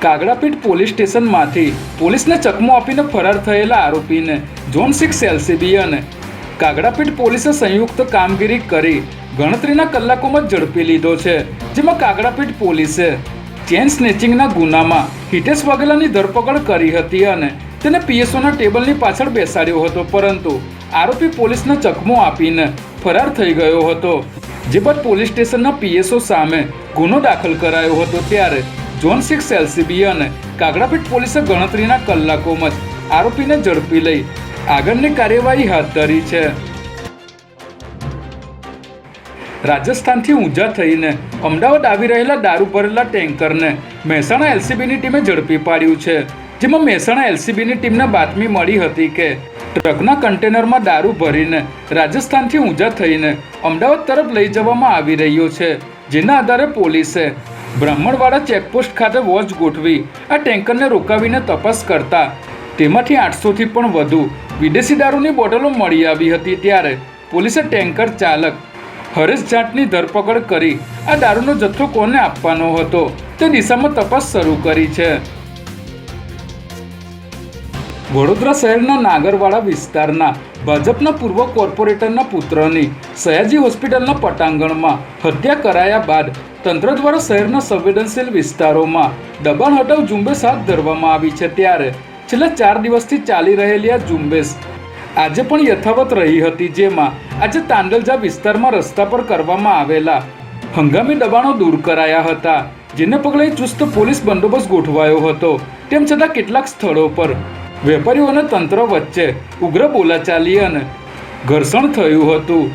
Kagdapith police સ્ટેશનમાંથી પોલીસને ચકમો આપીને ફરાર થયેલા આરોપીને ઝોન 6 એલસીબી અને કાગડાપીઠ પોલીસે સંયુક્ત કામગીરી કરી ગણતરીના કલાકોમાં ઝડપી લીધો છે, જેમાં કાગડાપીઠ પોલીસે ચેન સ્નેચિંગના ગુનામાં હિતેશ વાઘેલાની ધરપકડ કરી હતી અને તેને પીએસઓના ટેબલની પાછળ બેસાડ્યો હતો, પરંતુ આરોપી પોલીસને ચકમો આપીને ફરાર થઈ ગયો હતો. જે બાદ પોલીસ સ્ટેશનના પીએસઓ સામે ગુનો દાખલ કરાયો હતો. ત્યારે ઝોન 6 એલસીબી અને કાગડાપીઠ પોલીસે ગણતરીના કલાકોમાં જ આરોપીને ઝડપી લઈ આગળની કાર્યવાહી હાથ ધરી છે. રાજસ્થાનથી ઊંઝા થઈને અમદાવાદ આવી રહેલા દારૂ ભરેલા ટેન્કરને મહેસાણા એલસીબીની ટીમે ઝડપી પાડ્યું છે, જેમાં મહેસાણા એલસીબીની ટીમને બાતમી મળી હતી કે ટ્રકના કન્ટેનરમાં દારૂ ભરીને રાજસ્થાનથી ઊંઝા થઈને અમદાવાદ તરફ લઈ જવામાં આવી રહ્યો છે. જેના આધારે પોલીસે બ્રાહ્મણવાડા ચેકપોસ્ટ ખાતે વોચ ગોઠવી આ ટેન્કરને રોકાવીને તપાસ કરતા તેમાંથી 800થી પણ વધુ વિદેશી દારૂની બોટલો મળી આવી હતી. ત્યારે પોલીસે ટેન્કર ચાલક હરેશ જાટની ધરપકડ કરી આ દારૂનો જથ્થો કોને આપવાનો હતો તે દિશામાં તપાસ શરૂ કરી છે. વડોદરા શહેરના નાગરવાડા વિસ્તારના ભાજપના પૂર્વ કોર્પોરેટરના પુત્રની સયાજી હોસ્પિટલના પટાંગણમાં હત્યા કરાયા બાદ તંત્ર દ્વારા શહેરના સંવેદનશીલ વિસ્તારોમાં દબાણ હટાવ ઝુંબેશ હાથ ધરવામાં આવી છે. ત્યારે છેલ્લા 4 દિવસથી ચાલી રહેલી આ ઝુંબેશ આજે પણ યથાવત રહી હતી, જેમાં આજે તાંડલજા વિસ્તારમાં રસ્તા પર કરવામાં આવેલા હંગામી દબાણો દૂર કરાયા હતા, જેને પગલે ચુસ્ત પોલીસ બંદોબસ્ત ગોઠવાયો હતો. તેમ છતાં કેટલાક સ્થળો પર વેપારીઓ અને તંત્ર વચ્ચે ઉગ્ર બોલાચાલી અને ઘર્ષણ થયું હતું.